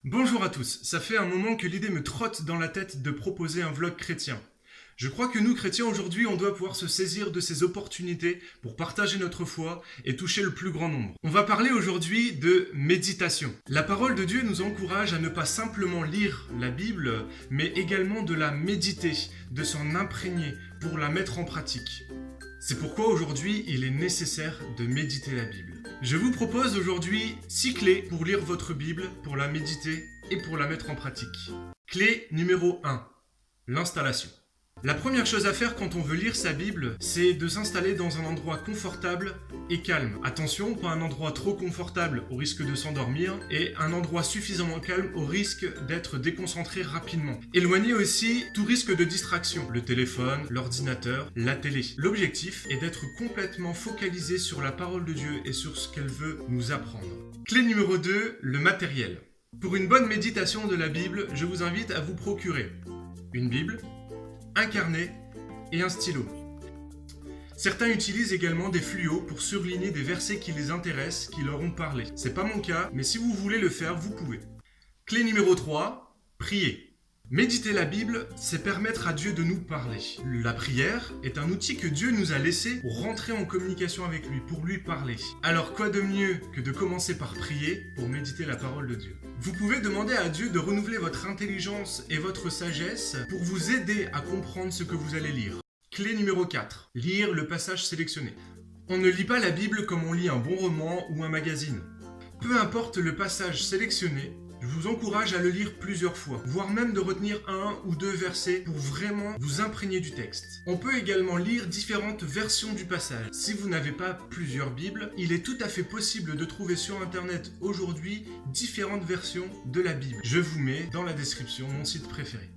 Bonjour à tous, ça fait un moment que l'idée me trotte dans la tête de proposer un vlog chrétien. Je crois que nous, chrétiens, aujourd'hui, on doit pouvoir se saisir de ces opportunités pour partager notre foi et toucher le plus grand nombre. On va parler aujourd'hui de méditation. La parole de Dieu nous encourage à ne pas simplement lire la Bible, mais également de la méditer, de s'en imprégner pour la mettre en pratique. C'est pourquoi aujourd'hui, il est nécessaire de méditer la Bible. Je vous propose aujourd'hui 6 clés pour lire votre Bible, pour la méditer et pour la mettre en pratique. Clé numéro 1, l'installation. La première chose à faire quand on veut lire sa Bible, c'est de s'installer dans un endroit confortable et calme. Attention, pas un endroit trop confortable au risque de s'endormir et un endroit suffisamment calme au risque d'être déconcentré rapidement. Éloignez aussi tout risque de distraction, le téléphone, l'ordinateur, la télé. L'objectif est d'être complètement focalisé sur la parole de Dieu et sur ce qu'elle veut nous apprendre. Clé numéro 2, le matériel. Pour une bonne méditation de la Bible, je vous invite à vous procurer une Bible, un carnet et un stylo. Certains utilisent également des fluos pour surligner des versets qui les intéressent, qui leur ont parlé. C'est pas mon cas, mais si vous voulez le faire, vous pouvez. Clé numéro 3, prier. Méditer la Bible, c'est permettre à Dieu de nous parler. La prière est un outil que Dieu nous a laissé pour rentrer en communication avec lui, pour lui parler. Alors quoi de mieux que de commencer par prier pour méditer la parole de Dieu? Vous pouvez demander à Dieu de renouveler votre intelligence et votre sagesse pour vous aider à comprendre ce que vous allez lire. Clé numéro 4, lire le passage sélectionné. On ne lit pas la Bible comme on lit un bon roman ou un magazine. Peu importe le passage sélectionné, je vous encourage à le lire plusieurs fois, voire même de retenir un ou deux versets pour vraiment vous imprégner du texte. On peut également lire différentes versions du passage. Si vous n'avez pas plusieurs Bibles, il est tout à fait possible de trouver sur internet aujourd'hui différentes versions de la Bible. Je vous mets dans la description mon site préféré.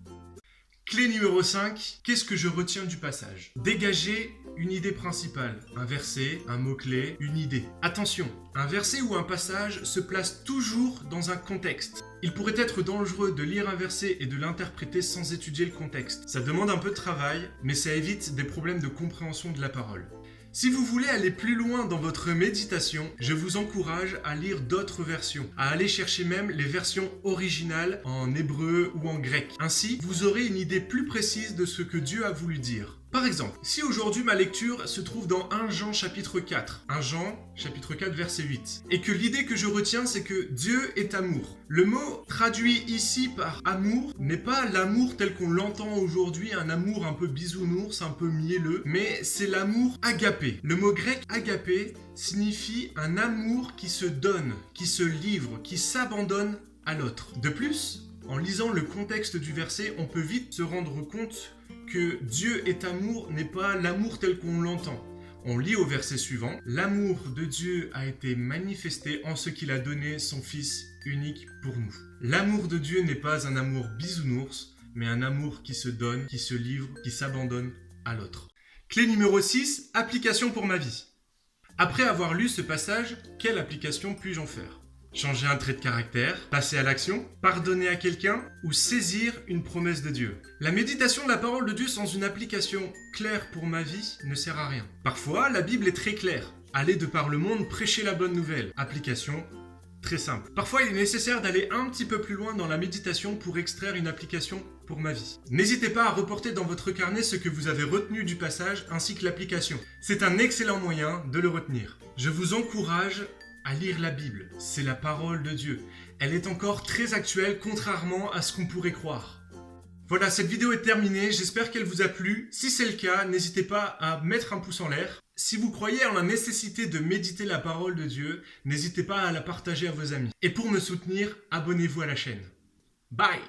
Clé numéro 5, qu'est-ce que je retiens du passage? Dégagez une idée principale, un verset, un mot-clé, une idée. Attention, un verset ou un passage se place toujours dans un contexte. Il pourrait être dangereux de lire un verset et de l'interpréter sans étudier le contexte. Ça demande un peu de travail, mais ça évite des problèmes de compréhension de la parole. Si vous voulez aller plus loin dans votre méditation, je vous encourage à lire d'autres versions, à aller chercher même les versions originales en hébreu ou en grec. Ainsi, vous aurez une idée plus précise de ce que Dieu a voulu dire. Par exemple, si aujourd'hui ma lecture se trouve dans 1 Jean chapitre 4, 1 Jean chapitre 4 verset 8, et que l'idée que je retiens c'est que Dieu est amour. Le mot traduit ici par amour n'est pas l'amour tel qu'on l'entend aujourd'hui, un amour un peu bisounours, un peu mielleux, mais c'est l'amour agapé. Le mot grec agapé signifie un amour qui se donne, qui se livre, qui s'abandonne à l'autre. De plus, en lisant le contexte du verset, on peut vite se rendre compte que Dieu est amour n'est pas l'amour tel qu'on l'entend. On lit au verset suivant, l'amour de Dieu a été manifesté en ce qu'il a donné son Fils unique pour nous. L'amour de Dieu n'est pas un amour bisounours, mais un amour qui se donne, qui se livre, qui s'abandonne à l'autre. Clé numéro 6, application pour ma vie. Après avoir lu ce passage, quelle application puis-je en faire? Changer un trait de caractère, passer à l'action, pardonner à quelqu'un ou saisir une promesse de Dieu. La méditation de la parole de Dieu sans une application claire pour ma vie ne sert à rien. Parfois, la Bible est très claire. Aller de par le monde prêcher la bonne nouvelle. Application très simple. Parfois, il est nécessaire d'aller un petit peu plus loin dans la méditation pour extraire une application pour ma vie. N'hésitez pas à reporter dans votre carnet ce que vous avez retenu du passage ainsi que l'application. C'est un excellent moyen de le retenir. Je vous encourage à lire la Bible. C'est la parole de Dieu. Elle est encore très actuelle, contrairement à ce qu'on pourrait croire. Voilà, cette vidéo est terminée. J'espère qu'elle vous a plu. Si c'est le cas, n'hésitez pas à mettre un pouce en l'air. Si vous croyez en la nécessité de méditer la parole de Dieu, n'hésitez pas à la partager à vos amis. Et pour me soutenir, abonnez-vous à la chaîne. Bye!